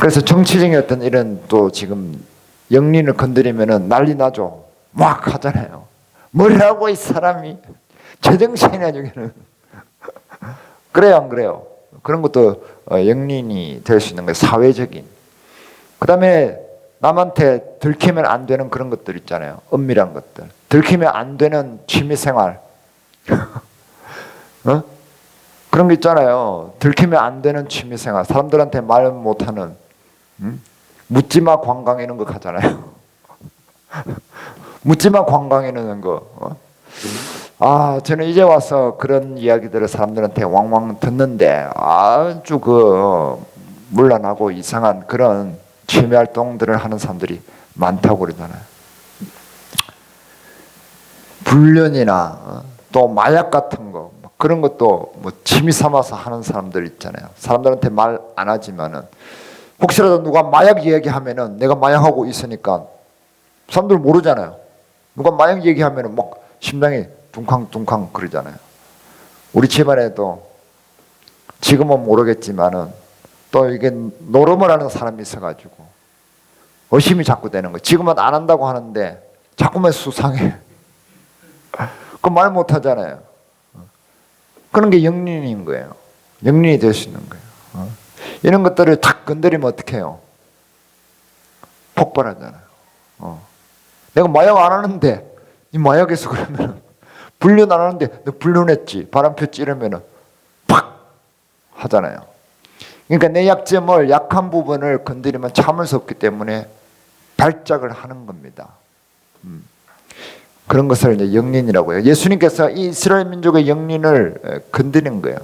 그래서 정치적인 어떤 이런 또 지금 영린을 건드리면은 난리 나죠. 막 하잖아요. 뭐라고 이 사람이 제정신이야 저기는. 그래요 안 그래요? 그런 것도 영린이 될 수 있는 거예요. 사회적인. 그 다음에 남한테 들키면 안 되는 그런 것들 있잖아요. 은밀한 것들. 들키면 안 되는 취미생활. 어? 그런 거 있잖아요. 들키면 안 되는 취미생활. 사람들한테 말 못하는 묻지마 관광 이런 거 가잖아요. 묻지마 관광 이런 거. 저는 이제 와서 그런 이야기들을 사람들한테 왕왕 듣는데 아주 물란하고 이상한 그런 취미 활동들을 하는 사람들이 많다고 그러잖아요. 불륜이나 또 마약 같은 거 그런 것도 뭐 취미 삼아서 하는 사람들 있잖아요. 사람들한테 말 안 하지만은 혹시라도 누가 마약 얘기하면은 내가 마약하고 있으니까 사람들 모르잖아요. 누가 마약 얘기하면은 막 심장이 둥캉둥캉 그러잖아요. 우리 집안에도 지금은 모르겠지만은 또 이게 노름을 하는 사람이 있어가지고 의심이 자꾸 되는 거예요. 지금은 안 한다고 하는데 자꾸만 수상해. 그 말 못하잖아요. 그런 게 영린인 거예요. 영린이 될 수 있는 거예요. 이런 것들을 탁 건드리면 어떻게 해요? 폭발하잖아요. 내가 마약 안 하는데 이 마약에서 그러면 불륜 안 하는데 너 불륜했지 바람 폈지 이러면은 팍 하잖아요. 그러니까 내 약점을 약한 부분을 건드리면 참을 수 없기 때문에 발작을 하는 겁니다. 그런 것을 이제 영린이라고 해요. 예수님께서 이 이스라엘 민족의 영린을 건드린 거예요.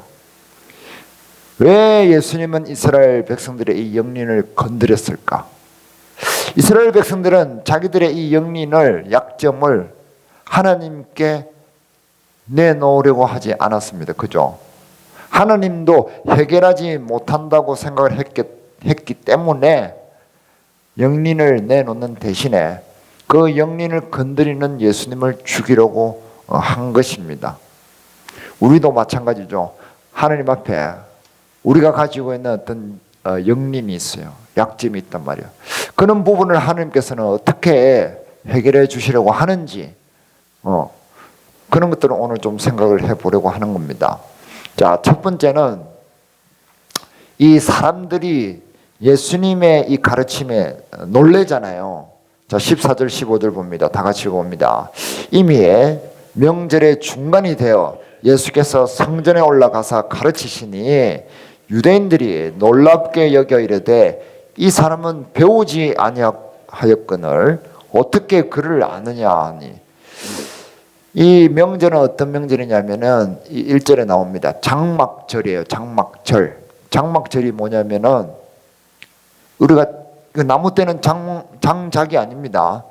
왜 예수님은 이스라엘 백성들의 이 영린을 건드렸을까? 이스라엘 백성들은 자기들의 이 영린을 약점을 하나님께 내놓으려고 하지 않았습니다. 그죠? 하나님도 해결하지 못한다고 생각을 했기 때문에 영린을 내놓는 대신에 그 영린을 건드리는 예수님을 죽이려고 한 것입니다. 우리도 마찬가지죠. 하나님 앞에 우리가 가지고 있는 어떤 영린이 있어요. 약점이 있단 말이에요. 그런 부분을 하나님께서는 어떻게 해결해 주시려고 하는지 그런 것들을 오늘 좀 생각을 해보려고 하는 겁니다. 자, 첫 번째는 이 사람들이 예수님의 이 가르침에 놀래잖아요. 자, 14절 15절 봅니다. 다 같이 봅니다. 이미 명절의 중간이 되어 예수께서 성전에 올라가서 가르치시니 유대인들이 놀랍게 여겨 이르되 이 사람은 배우지 아니하였거늘 어떻게 그를 아느냐 하니. 이 명절은 어떤 명절이냐면은 1절에 나옵니다. 장막절이에요. 장막절. 장막절이 뭐냐면은 우리가 그 나무 때는 장작이 아닙니다.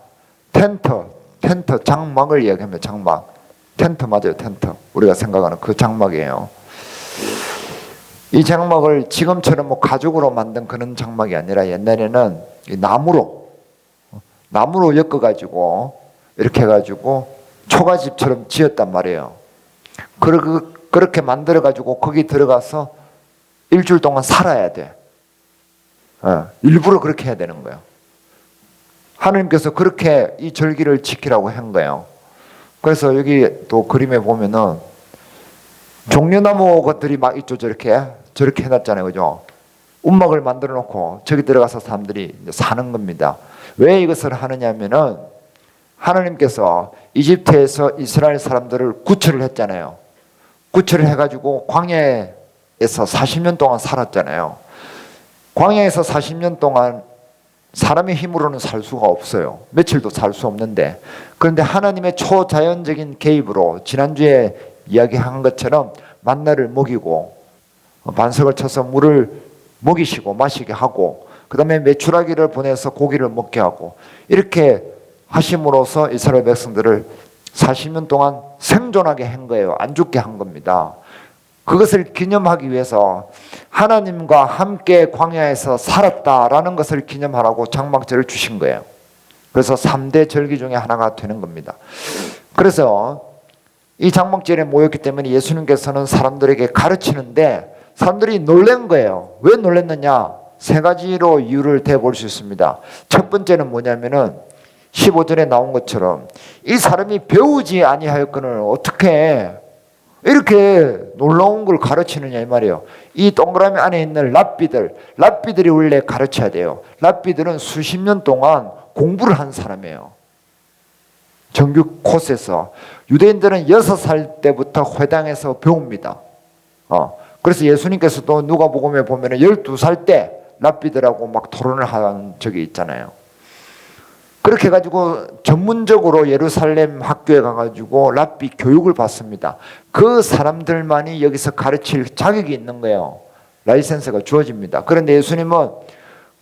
텐트 장막을 이야기하면 장막. 텐트 맞아요. 텐트. 우리가 생각하는 그 장막이에요. 이 장막을 지금처럼 뭐 가죽으로 만든 그런 장막이 아니라 옛날에는 나무로 엮어가지고 이렇게 해가지고 초가집처럼 지었단 말이에요. 그렇게 만들어가지고 거기 들어가서 일주일 동안 살아야 돼. 일부러 그렇게 해야 되는 거예요. 하나님께서 그렇게 이 절기를 지키라고 한 거예요. 그래서 여기 또 그림에 보면은 종려나무 것들이 막 있죠. 저렇게 해놨잖아요. 그죠? 움막을 만들어 놓고 저기 들어가서 사람들이 사는 겁니다. 왜 이것을 하느냐면은 하나님께서 이집트에서 이스라엘 사람들을 구출을 했잖아요. 구출을 해가지고 광야에서 40년 동안 살았잖아요. 광야에서 40년 동안 사람의 힘으로는 살 수가 없어요. 며칠도 살 수 없는데, 그런데 하나님의 초자연적인 개입으로 지난주에 이야기한 것처럼 만나를 먹이고 반석을 쳐서 물을 먹이시고 마시게 하고 그 다음에 메추라기를 보내서 고기를 먹게 하고 이렇게 하심으로써 이스라엘 백성들을 40년 동안 생존하게 한 거예요. 안 죽게 한 겁니다. 그것을 기념하기 위해서 하나님과 함께 광야에서 살았다라는 것을 기념하라고 장막절을 주신 거예요. 그래서 3대 절기 중에 하나가 되는 겁니다. 그래서 이 장막절에 모였기 때문에 예수님께서는 사람들에게 가르치는데 사람들이 놀란 거예요. 왜 놀랐느냐? 세 가지로 이유를 대볼 수 있습니다. 첫 번째는 뭐냐면은 15절에 나온 것처럼 이 사람이 배우지 아니하였거늘 어떻게 이렇게 놀라운 걸 가르치느냐 이 말이에요. 이 동그라미 안에 있는 랍비들이 원래 가르쳐야 돼요. 랍비들은 수십 년 동안 공부를 한 사람이에요. 정규 코스에서. 유대인들은 6살 때부터 회당에서 배웁니다. 그래서 예수님께서도 누가복음에 보면 12살 때 랍비들하고 막 토론을 한 적이 있잖아요. 그렇게 해가지고 전문적으로 예루살렘 학교에 가가지고 랍비 교육을 받습니다. 그 사람들만이 여기서 가르칠 자격이 있는 거예요. 라이센스가 주어집니다. 그런데 예수님은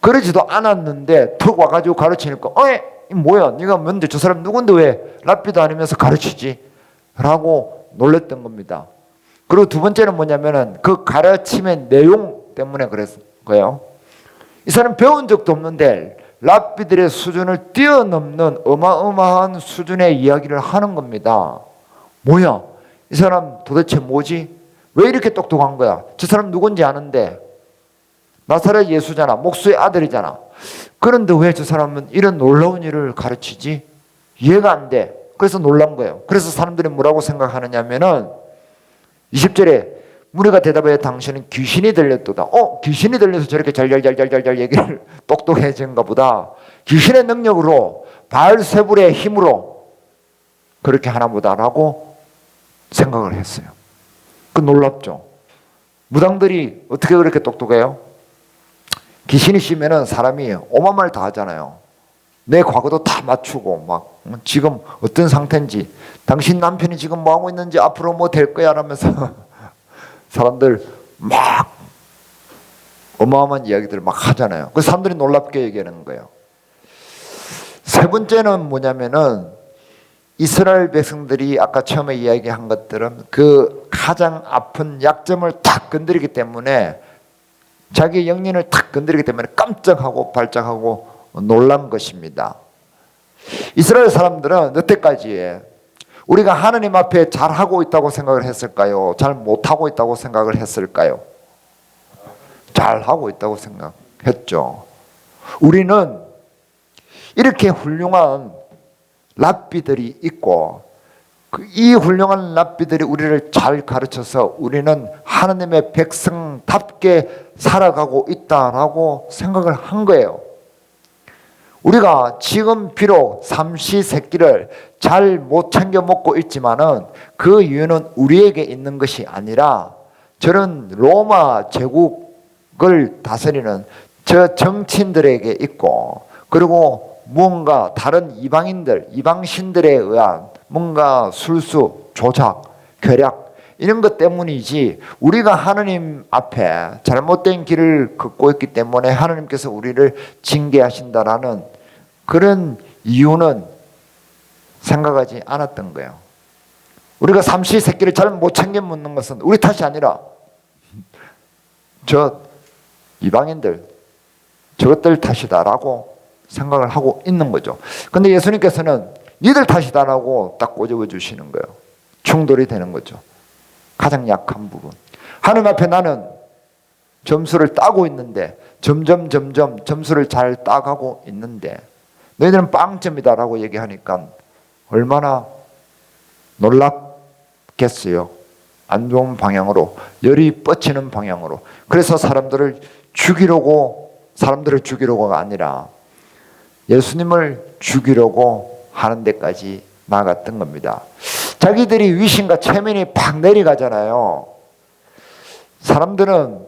그러지도 않았는데 툭 와가지고 가르치니까 이 뭐야? 네가 뭔데? 저 사람 누군데 왜 랍비도 아니면서 가르치지? 라고 놀랬던 겁니다. 그리고 두 번째는 뭐냐면은 그 가르침의 내용 때문에 그랬을 거예요. 이 사람 배운 적도 없는데 랍비들의 수준을 뛰어넘는 어마어마한 수준의 이야기를 하는 겁니다. 뭐야? 이 사람 도대체 뭐지? 왜 이렇게 똑똑한 거야? 저 사람 누군지 아는데 나사렛 예수잖아. 목수의 아들이잖아. 그런데 왜 저 사람은 이런 놀라운 일을 가르치지? 이해가 안 돼. 그래서 놀란 거예요. 그래서 사람들이 뭐라고 생각하느냐면은 20절에 무리가 대답해 당신은 귀신이 들렸도다. 귀신이 들려서 저렇게 잘 얘기를 똑똑해진가 보다. 귀신의 능력으로 바알세불의 힘으로 그렇게 하나 보다라고 생각을 했어요. 그 놀랍죠. 무당들이 어떻게 그렇게 똑똑해요? 귀신이 씌면은 사람이 오만 말 다 하잖아요. 내 과거도 다 맞추고 막 지금 어떤 상태인지 당신 남편이 지금 뭐 하고 있는지 앞으로 뭐 될 거야 라면서 사람들 막 어마어마한 이야기들을 막 하잖아요. 그 사람들이 놀랍게 얘기하는 거예요. 세 번째는 뭐냐면은 이스라엘 백성들이 아까 처음에 이야기한 것들은 그 가장 아픈 약점을 탁 건드리기 때문에 자기 영린을 탁 건드리기 때문에 깜짝하고 발작하고 놀란 것입니다. 이스라엘 사람들은 여태까지 우리가 하나님 앞에 잘하고 있다고 생각을 했을까요? 잘 못하고 있다고 생각을 했을까요? 잘하고 있다고 생각했죠. 우리는 이렇게 훌륭한 랍비들이 있고 이 훌륭한 랍비들이 우리를 잘 가르쳐서 우리는 하나님의 백성답게 살아가고 있다라고 생각을 한 거예요. 우리가 지금 비록 삼시세끼를 잘 못 챙겨 먹고 있지만은 그 이유는 우리에게 있는 것이 아니라 저런 로마 제국을 다스리는 저 정치인들에게 있고 그리고 무언가 다른 이방신들에 의한 뭔가 술수, 조작, 괴략 이런 것 때문이지 우리가 하나님 앞에 잘못된 길을 걷고 있기 때문에 하나님께서 우리를 징계하신다라는 그런 이유는 생각하지 않았던 거예요. 우리가 삼시세끼를 잘 못 챙겨 먹는 것은 우리 탓이 아니라 저 이방인들 저것들 탓이다라고 생각을 하고 있는 거죠. 근데 예수님께서는 니들 탓이다라고 딱 꼬집어 주시는 거예요. 충돌이 되는 거죠. 가장 약한 부분. 하나님 앞에 나는 점수를 따고 있는데 점점 점수를 잘 따가고 있는데 너희들은 빵점이다라고 얘기하니까 얼마나 놀랍겠어요. 안 좋은 방향으로, 열이 뻗치는 방향으로. 그래서 사람들을 죽이려고가 아니라 예수님을 죽이려고 하는 데까지 나갔던 겁니다. 자기들이 위신과 체면이 팍 내려가잖아요.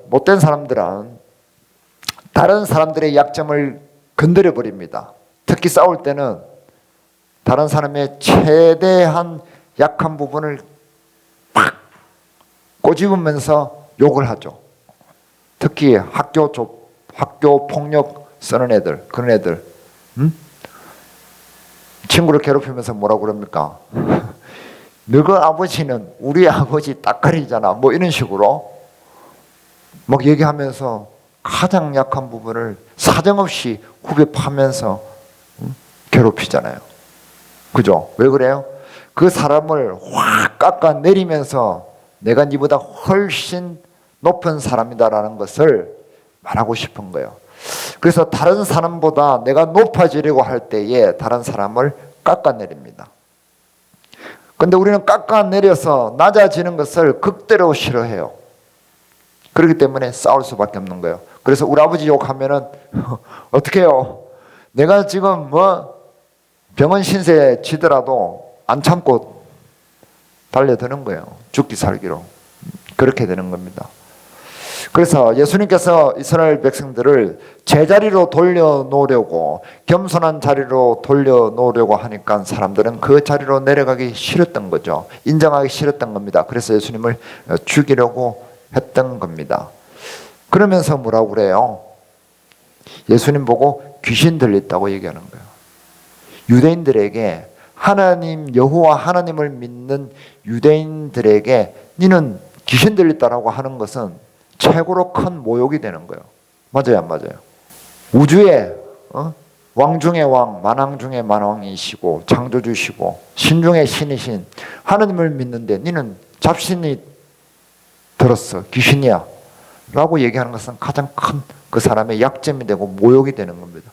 못된 사람들은 다른 사람들의 약점을 건드려 버립니다. 특히 싸울 때는 다른 사람의 최대한 약한 부분을 팍 꼬집으면서 욕을 하죠. 특히 학교 폭력 쓰는 애들, 그런 애들, 친구를 괴롭히면서 뭐라고 그럽니까? 너희 아버지는 우리 아버지 따까리잖아. 뭐 이런 식으로 막 얘기하면서 가장 약한 부분을 사정없이 후벼 파면서 괴롭히잖아요. 그죠? 왜 그래요? 그 사람을 확 깎아내리면서 내가 니보다 훨씬 높은 사람이다라는 것을 말하고 싶은 거예요. 그래서 다른 사람보다 내가 높아지려고 할 때에 다른 사람을 깎아내립니다. 근데 우리는 깎아내려서 낮아지는 것을 극대로 싫어해요. 그렇기 때문에 싸울 수밖에 없는 거예요. 그래서 우리 아버지 욕하면은 어떻게 해요? 내가 지금 병원 신세 지더라도 안 참고 달려드는 거예요. 죽기 살기로. 그렇게 되는 겁니다. 그래서 예수님께서 이스라엘 백성들을 제자리로 돌려놓으려고, 겸손한 자리로 돌려놓으려고 하니까 사람들은 그 자리로 내려가기 싫었던 거죠. 인정하기 싫었던 겁니다. 그래서 예수님을 죽이려고 했던 겁니다. 그러면서 뭐라고 그래요? 예수님 보고 귀신 들렸다고 얘기하는 거예요. 유대인들에게, 하나님 여호와 하나님을 믿는 유대인들에게 니는 귀신 들렸다라고 하는 것은 최고로 큰 모욕이 되는 거예요. 맞아요, 안 맞아요? 우주의 왕 중의 왕, 만왕 중의 만왕이시고 창조주시고 신 중의 신이신 하나님을 믿는데 니는 잡신이 들었어, 귀신이야 라고 얘기하는 것은 가장 큰 그 사람의 약점이 되고 모욕이 되는 겁니다.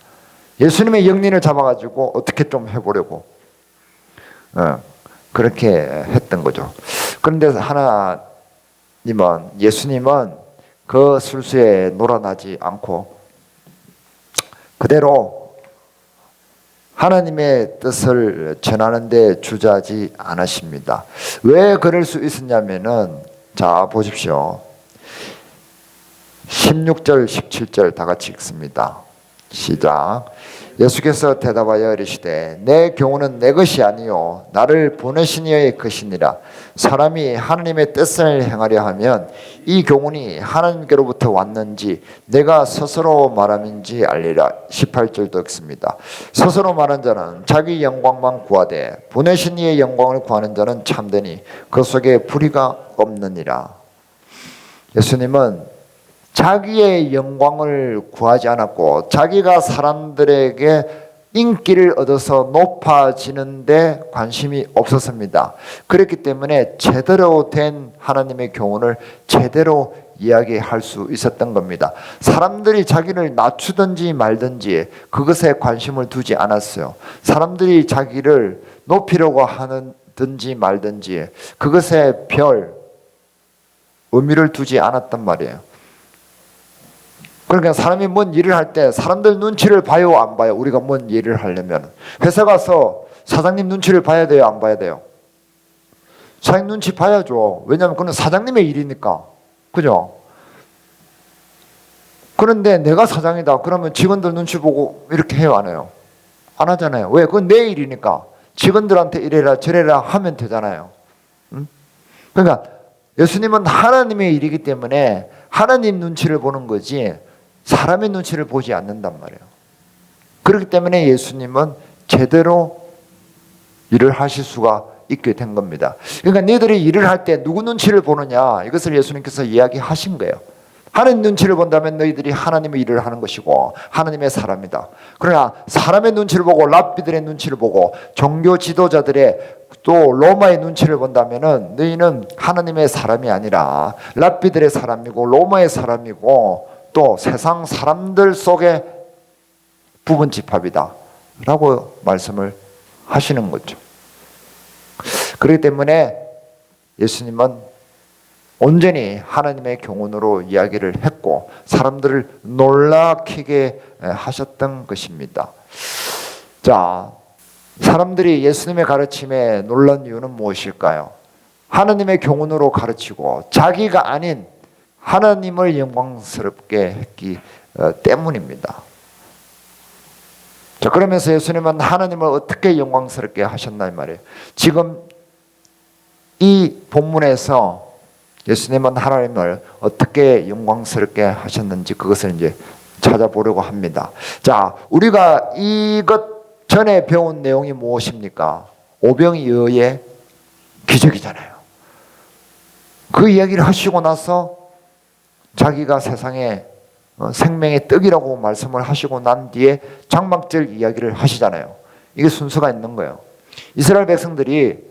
예수님의 영린을 잡아가지고 어떻게 좀 해보려고 그렇게 했던 거죠. 그런데 예수님은 그 술수에 놀아나지 않고 그대로 하나님의 뜻을 전하는 데 주저하지 않으십니다. 왜 그럴 수 있었냐면은, 자 보십시오. 16절 17절 다 같이 읽습니다. 시작. 예수께서 대답하여 이르시되 내 교훈은 내 것이 아니요 나를 보내신 이의 것이니라. 사람이 하나님의 뜻을 행하려 하면 이 교훈이 하나님께로부터 왔는지 내가 스스로 말함인지 알리라. 18절도 읽습니다. 스스로 말한 자는 자기 영광만 구하되 보내신 이의 영광을 구하는 자는 참되니 그 속에 불의가 없느니라. 예수님은 자기의 영광을 구하지 않았고 자기가 사람들에게 인기를 얻어서 높아지는데 관심이 없었습니다. 그렇기 때문에 제대로 된 하나님의 교훈을 제대로 이야기할 수 있었던 겁니다. 사람들이 자기를 낮추든지 말든지 그것에 관심을 두지 않았어요. 사람들이 자기를 높이려고 하든지 말든지 그것에 별 의미를 두지 않았단 말이에요. 그러니까 사람이 뭔 일을 할 때 사람들 눈치를 봐요, 안 봐요? 우리가 뭔 일을 하려면 회사 가서 사장님 눈치를 봐야 돼요, 안 봐야 돼요? 사장님 눈치 봐야죠. 왜냐하면 그건 사장님의 일이니까. 그죠? 그런데 내가 사장이다 그러면 직원들 눈치 보고 이렇게 해요, 안 해요? 안 하잖아요. 왜? 그건 내 일이니까 직원들한테 이래라 저래라 하면 되잖아요. 응? 그러니까 예수님은 하나님의 일이기 때문에 하나님 눈치를 보는 거지 사람의 눈치를 보지 않는단 말이에요. 그렇기 때문에 예수님은 제대로 일을 하실 수가 있게 된 겁니다. 그러니까 너희들이 일을 할 때 누구 눈치를 보느냐, 이것을 예수님께서 이야기하신 거예요. 하나님 눈치를 본다면 너희들이 하나님의 일을 하는 것이고 하나님의 사람이다. 그러나 사람의 눈치를 보고 랍비들의 눈치를 보고 종교 지도자들의 또 로마의 눈치를 본다면은 너희는 하나님의 사람이 아니라 랍비들의 사람이고 로마의 사람이고 또 세상 사람들 속의 부분 집합이다 라고 말씀을 하시는 거죠. 그렇기 때문에 예수님은 온전히 하나님의 교훈으로 이야기를 했고 사람들을 놀라키게 하셨던 것입니다. 자, 사람들이 예수님의 가르침에 놀란 이유는 무엇일까요? 하나님의 교훈으로 가르치고 자기가 아닌 하나님을 영광스럽게 했기 때문입니다. 자, 그러면서 예수님은 하나님을 어떻게 영광스럽게 하셨나 이 말이에요. 지금 이 본문에서 예수님은 하나님을 어떻게 영광스럽게 하셨는지 그것을 이제 찾아보려고 합니다. 자, 우리가 이것 전에 배운 내용이 무엇입니까? 오병이어의 기적이잖아요. 그 이야기를 하시고 나서 자기가 세상에 생명의 떡이라고 말씀을 하시고 난 뒤에 장막절 이야기를 하시잖아요. 이게 순서가 있는 거예요. 이스라엘 백성들이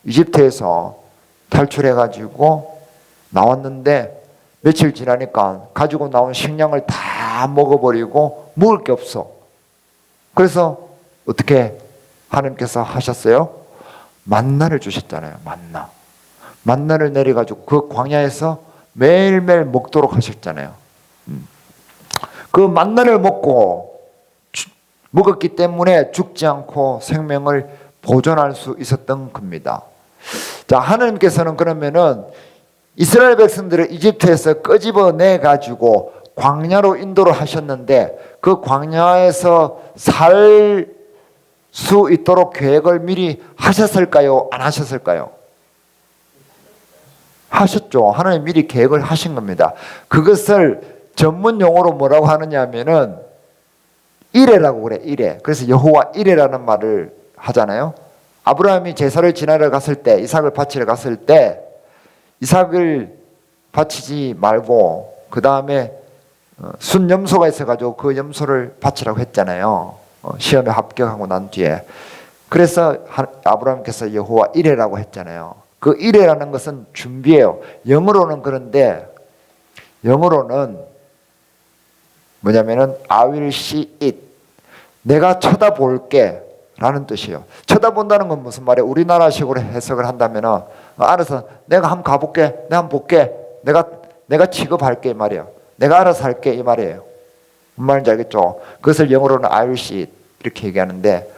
이집트에서 탈출해가지고 나왔는데 며칠 지나니까 가지고 나온 식량을 다 먹어버리고 먹을 게 없어. 그래서 어떻게 하나님께서 하셨어요? 만나를 주셨잖아요. 만나를 내려가지고 그 광야에서 매일매일 먹도록 하셨잖아요. 그 만나를 먹었기 때문에 죽지 않고 생명을 보존할 수 있었던 겁니다. 자, 하나님께서는 그러면은 이스라엘 백성들을 이집트에서 끄집어내 가지고 광야로 인도를 하셨는데 그 광야에서 살 수 있도록 계획을 미리 하셨을까요? 안 하셨을까요? 하셨죠. 하나님 미리 계획을 하신 겁니다. 그것을 전문 용어로 뭐라고 하느냐 하면은 이레라고 그래. 이레. 그래서 여호와 이레라는 말을 하잖아요. 아브라함이 제사를 지내러 갔을 때, 이삭을 바치러 갔을 때 이삭을 바치지 말고 그 다음에 순염소가 있어가지고 그 염소를 바치라고 했잖아요. 시험에 합격하고 난 뒤에. 그래서 아브라함께서 여호와 이레라고 했잖아요. 그 이레라는 것은 준비예요. 영어로는 그런데 영어로는 뭐냐면은 I will see it. 내가 쳐다볼게 라는 뜻이에요. 쳐다본다는 건 무슨 말이에요? 우리나라식으로 해석을 한다면은 알아서 내가 한번 가볼게. 내가 한번 볼게. 내가 취급할게 이 말이에요. 내가 알아서 할게 이 말이에요. 무슨 말인지 알겠죠? 그것을 영어로는 I will see it 이렇게 얘기하는데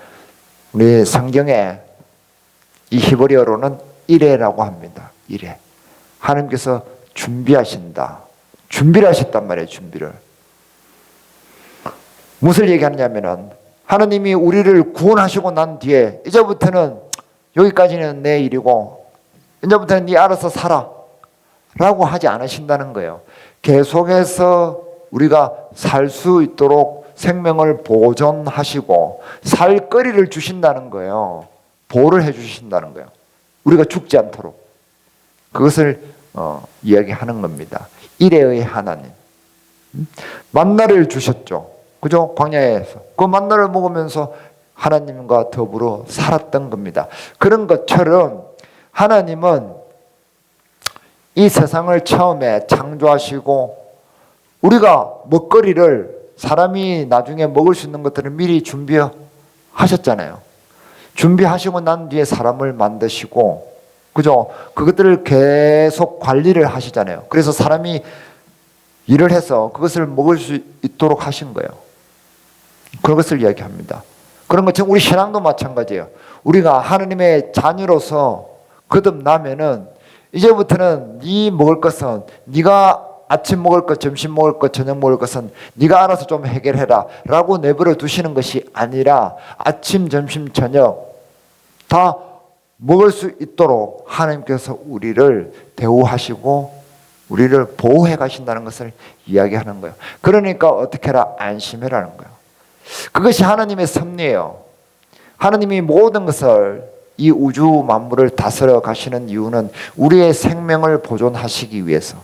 우리 성경에 이 히브리어로는 이레라고 합니다. 이레. 하나님께서 준비하신다. 준비를 하셨단 말이에요. 준비를. 무엇을 얘기하느냐면은 하나님이 우리를 구원하시고 난 뒤에 이제부터는 여기까지는 내 일이고 이제부터는 네 알아서 살아 라고 하지 않으신다는 거예요. 계속해서 우리가 살 수 있도록 생명을 보존하시고 살 거리를 주신다는 거예요. 보호를 해주신다는 거예요. 우리가 죽지 않도록. 그것을 이야기하는 겁니다. 이레의 하나님. 만나를 주셨죠. 그죠? 광야에서. 그 만나를 먹으면서 하나님과 더불어 살았던 겁니다. 그런 것처럼 하나님은 이 세상을 처음에 창조하시고 우리가 먹거리를 사람이 나중에 먹을 수 있는 것들을 미리 준비하셨잖아요. 준비하시고 난 뒤에 사람을 만드시고 그죠? 그것들을 계속 관리를 하시잖아요. 그래서 사람이 일을 해서 그것을 먹을 수 있도록 하신 거예요. 그것을 이야기합니다. 그런 것처럼 우리 신앙도 마찬가지예요. 우리가 하나님의 자녀로서 거듭나면은 이제부터는 네 먹을 것은 네가 아침 먹을 것, 점심 먹을 것, 저녁 먹을 것은 네가 알아서 좀 해결해라 라고 내버려 두시는 것이 아니라 아침, 점심, 저녁 다 먹을 수 있도록 하나님께서 우리를 대우하시고 우리를 보호해 가신다는 것을 이야기하는 거예요. 그러니까 어떻게 해라? 안심해라는 거예요. 그것이 하나님의 섭리예요. 하나님이 모든 것을 이 우주 만물을 다스려 가시는 이유는 우리의 생명을 보존하시기 위해서.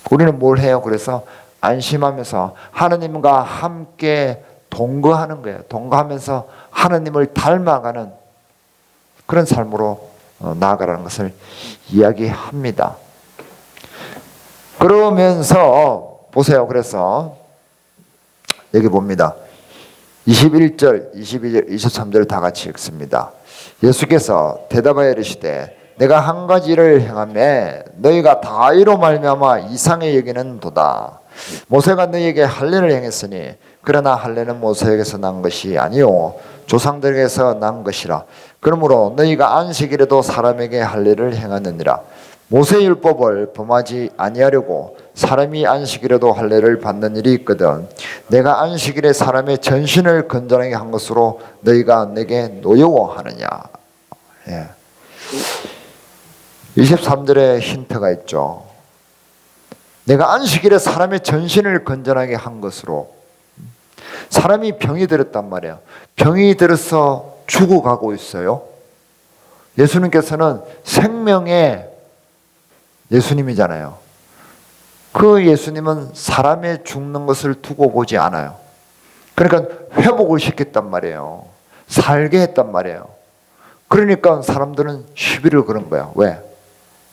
우리는 뭘 해요? 그래서 안심하면서 하나님과 함께 동거하는 거예요. 동거하면서 하나님을 닮아가는 그런 삶으로 나아가라는 것을 이야기합니다. 그러면서 보세요. 그래서 여기 봅니다. 21절, 22절, 23절 다 같이 읽습니다. 예수께서 대답하여 이르시되 내가 한 가지를 행하매 너희가 다 이로 말미암아 이상히 여기는도다. 모세가 너희에게 할례를 행했으니 그러나 할례는 모세에게서 난 것이 아니요 조상들에게서 난 것이라. 그러므로 너희가 안식일에도 사람에게 할례를 행하느니라. 모세 율법을 범하지 아니하려고 사람이 안식일에도 할례를 받는 일이 있거든 내가 안식일에 사람의 전신을 건전하게 한 것으로 너희가 내게 노여워하느냐. 예. 23절에 힌트가 있죠. 내가 안식일에 사람의 전신을 건전하게 한 것으로. 사람이 병이 들었단 말이에요. 병이 들어서 죽어가고 있어요. 예수님께서는 생명의 예수님이잖아요. 그 예수님은 사람의 죽는 것을 두고 보지 않아요. 그러니까 회복을 시켰단 말이에요. 살게 했단 말이에요. 그러니까 사람들은 시비를 거는 거야. 왜?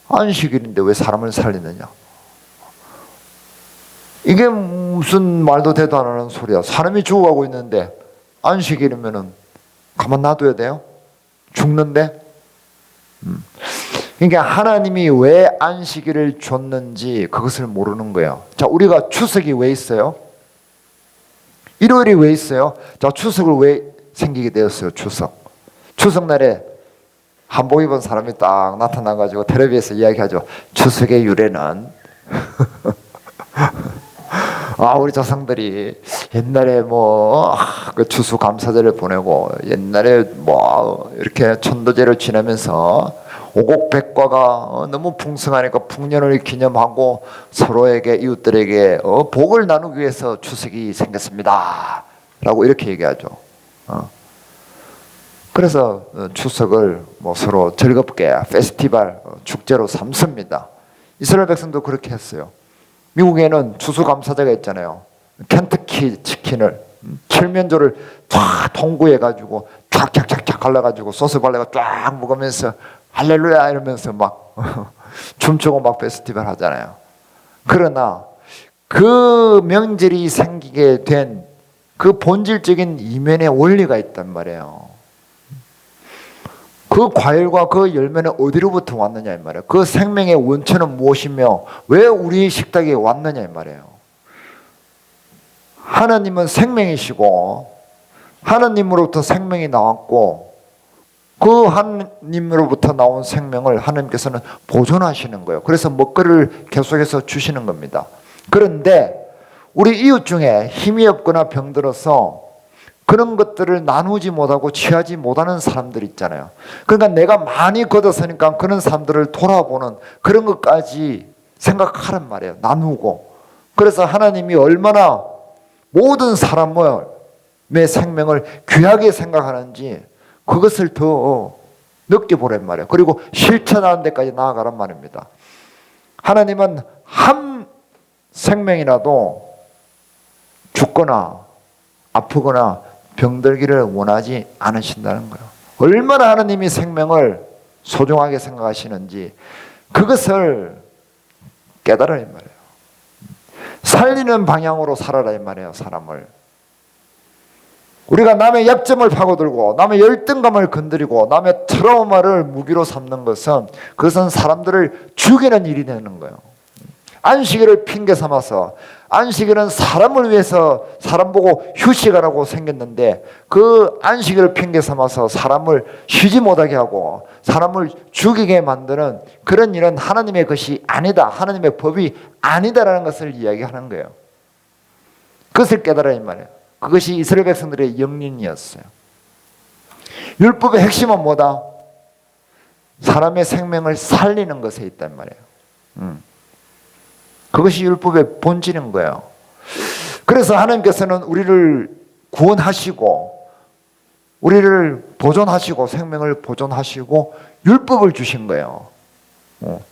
안식일인데 왜 사람을 살리느냐? 이게 무슨 말도 되도 안 하는 소리야. 사람이 죽어가고 있는데 안식일이면은 가만 놔둬야 돼요? 죽는데? 그러니까 하나님이 왜 안식일을 줬는지 그것을 모르는 거예요. 자, 우리가 추석이 왜 있어요? 일요일이 왜 있어요? 자, 추석을 왜 생기게 되었어요? 추석날에 한복 입은 사람이 딱 나타나가지고 텔레비에서 이야기하죠. 추석의 유래는 우리 조상들이 옛날에 그 추수감사절을 보내고 옛날에 이렇게 천도제를 지내면서 오곡백과가 너무 풍성하니까 풍년을 기념하고 서로에게 이웃들에게 복을 나누기 위해서 추석이 생겼습니다. 라고 이렇게 얘기하죠. 그래서 추석을 서로 즐겁게 페스티벌 축제로 삼습니다. 이스라엘 백성도 그렇게 했어요. 미국에는 추수감사제가 있잖아요. 켄터키 치킨을 칠면조를 쫙 통구해가지고 쫙쫙쫙쫙 갈라가지고 소스 발라가 쫙 먹으면서 할렐루야 이러면서 막 춤추고 막 페스티벌 하잖아요. 그러나 그 명절이 생기게 된 그 본질적인 이면의 원리가 있단 말이에요. 그 과일과 그 열매는 어디로부터 왔느냐 이 말이에요. 그 생명의 원천은 무엇이며 왜 우리 식탁에 왔느냐 이 말이에요. 하나님은 생명이시고 하나님으로부터 생명이 나왔고 그 하나님으로부터 나온 생명을 하나님께서는 보존하시는 거예요. 그래서 먹거리를 계속해서 주시는 겁니다. 그런데 우리 이웃 중에 힘이 없거나 병들어서 그런 것들을 나누지 못하고 취하지 못하는 사람들 있잖아요. 그러니까 내가 많이 걷었으니까 그런 사람들을 돌아보는 그런 것까지 생각하란 말이에요. 나누고. 그래서 하나님이 얼마나 모든 사람의 생명을 귀하게 생각하는지 그것을 더 느껴보란 말이에요. 그리고 실천하는 데까지 나아가란 말입니다. 하나님은 한 생명이라도 죽거나 아프거나 병들기를 원하지 않으신다는 거예요. 얼마나 하나님이 생명을 소중하게 생각하시는지 그것을 깨달아야 말이에요. 살리는 방향으로 살아라 이 말이에요. 사람을. 우리가 남의 약점을 파고들고 남의 열등감을 건드리고 남의 트라우마를 무기로 삼는 것은 그것은 사람들을 죽이는 일이 되는 거예요. 안식일을 핑계 삼아서 안식일은 사람을 위해서 사람 보고 휴식하라고 생겼는데 그 안식일을 핑계 삼아서 사람을 쉬지 못하게 하고 사람을 죽이게 만드는 그런 일은 하나님의 것이 아니다. 하나님의 법이 아니다라는 것을 이야기하는 거예요. 그것을 깨달아야 말이에요. 그것이 이스라엘 백성들의 영린이었어요. 율법의 핵심은 뭐다? 사람의 생명을 살리는 것에 있단 말이에요. 그것이 율법의 본질인 거예요. 그래서 하나님께서는 우리를 구원하시고 우리를 보존하시고 생명을 보존하시고 율법을 주신 거예요.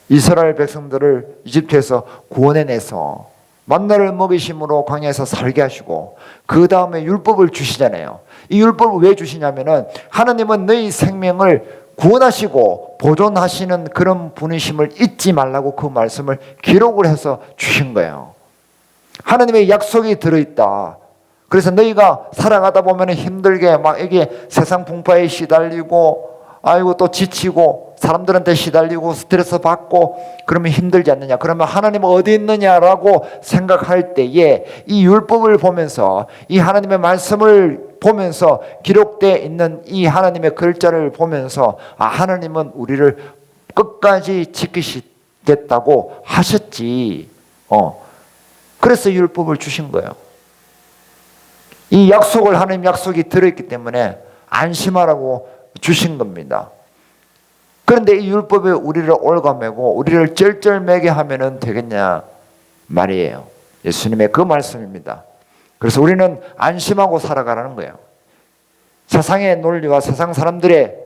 이스라엘 백성들을 이집트에서 구원해내서 만나를 먹이심으로 광야에서 살게 하시고 그 다음에 율법을 주시잖아요. 이 율법을 왜 주시냐면은 하나님은 너희 생명을 구원하시고 보존하시는 그런 분이심을 잊지 말라고 그 말씀을 기록을 해서 주신 거예요. 하나님의 약속이 들어있다. 그래서 너희가 살아가다 보면 힘들게 막 이게 세상 풍파에 시달리고 또 지치고 사람들한테 시달리고 스트레스 받고 그러면 힘들지 않느냐. 그러면 하나님은 어디 있느냐라고 생각할 때에 이 율법을 보면서 이 하나님의 말씀을 보면서 기록되어 있는 이 하나님의 글자를 보면서 하나님은 우리를 끝까지 지키시겠다고 하셨지. 그래서 율법을 주신 거예요. 이 약속을 하나님 약속이 들어있기 때문에 안심하라고 주신 겁니다. 그런데 이 율법에 우리를 올가매고 우리를 쩔쩔매게 하면 되겠냐 말이에요. 예수님의 그 말씀입니다. 그래서 우리는 안심하고 살아가라는 거예요. 세상의 논리와 세상 사람들의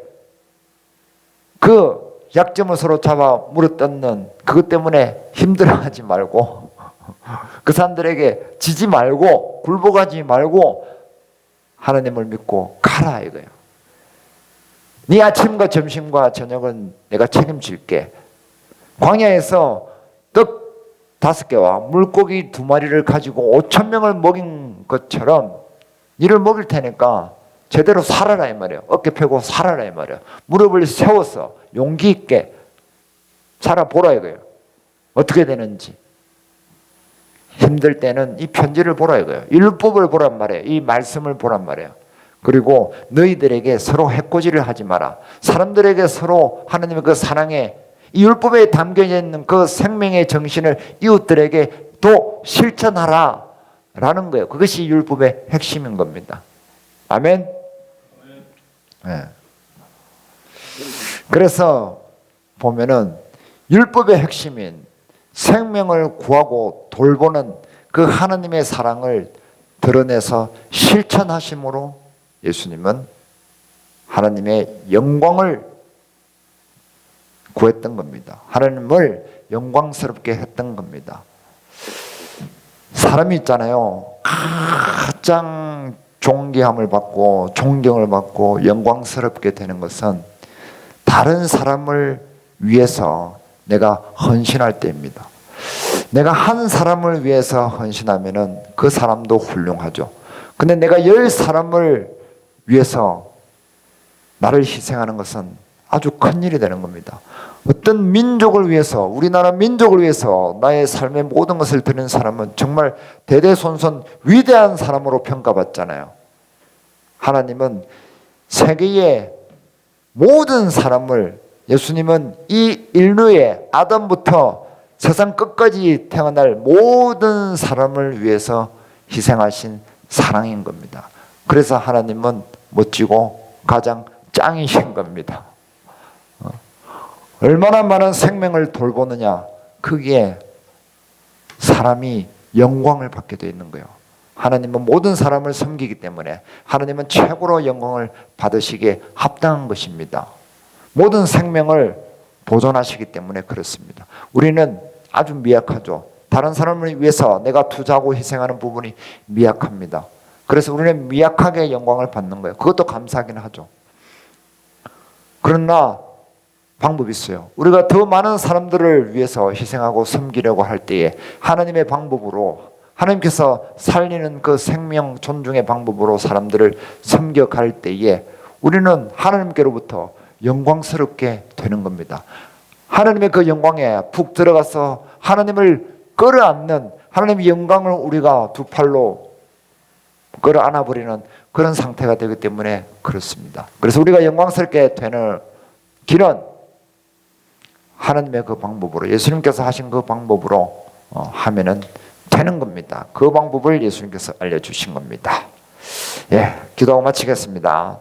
그 약점을 서로 잡아 물어뜯는 그것 때문에 힘들어하지 말고 그 사람들에게 지지 말고 굴복하지 말고 하나님을 믿고 가라 이거예요. 네 아침과 점심과 저녁은 내가 책임질게. 광야에서 떡 5개와 물고기 2마리를 가지고 5,000명을 먹인 것처럼 이를 먹일 테니까 제대로 살아라 이 말이에요. 어깨 펴고 살아라 이 말이에요. 무릎을 세워서 용기 있게 살아보라 이거예요. 어떻게 되는지. 힘들 때는 이 편지를 보라 이거예요. 율법을 보란 말이에요. 이 말씀을 보란 말이에요. 그리고 너희들에게 서로 해코지를 하지 마라. 사람들에게 서로 하나님의 그 사랑에 이 율법에 담겨져 있는 그 생명의 정신을 이웃들에게 또 실천하라 라는 거예요. 그것이 율법의 핵심인 겁니다. 아멘. 네. 그래서 보면은 율법의 핵심인 생명을 구하고 돌보는 그 하나님의 사랑을 드러내서 실천하심으로 예수님은 하나님의 영광을 구했던 겁니다. 하나님을 영광스럽게 했던 겁니다. 사람이 있잖아요. 가장 존귀함을 받고 존경을 받고 영광스럽게 되는 것은 다른 사람을 위해서 내가 헌신할 때입니다. 내가 한 사람을 위해서 헌신하면은 그 사람도 훌륭하죠. 근데 내가 10사람을 위해서 나를 희생하는 것은 아주 큰 일이 되는 겁니다. 어떤 민족을 위해서, 우리나라 민족을 위해서 나의 삶의 모든 것을 드리는 사람은 정말 대대손손 위대한 사람으로 평가받잖아요. 하나님은 세계의 모든 사람을, 예수님은 이 인류의 아담부터 세상 끝까지 태어날 모든 사람을 위해서 희생하신 사랑인 겁니다. 그래서 하나님은 멋지고 가장 짱이신 겁니다. 얼마나 많은 생명을 돌보느냐, 거기에 사람이 영광을 받게 되어 있는 거예요. 하나님은 모든 사람을 섬기기 때문에 하나님은 최고로 영광을 받으시기에 합당한 것입니다. 모든 생명을 보존하시기 때문에 그렇습니다. 우리는 아주 미약하죠. 다른 사람을 위해서 내가 투자하고 희생하는 부분이 미약합니다. 그래서 우리는 미약하게 영광을 받는 거예요. 그것도 감사하긴 하죠. 그러나 방법이 있어요. 우리가 더 많은 사람들을 위해서 희생하고 섬기려고 할 때에 하나님의 방법으로, 하나님께서 살리는 그 생명 존중의 방법으로 사람들을 섬겨갈 때에 우리는 하나님께로부터 영광스럽게 되는 겁니다. 하나님의 그 영광에 푹 들어가서 하나님을 끌어안는, 하나님의 영광을 우리가 두 팔로 끌어안아버리는 그런 상태가 되기 때문에 그렇습니다. 그래서 우리가 영광스럽게 되는 길은 하나님의 그 방법으로, 예수님께서 하신 그 방법으로 하면은 되는 겁니다. 그 방법을 예수님께서 알려주신 겁니다. 예, 기도하고 마치겠습니다.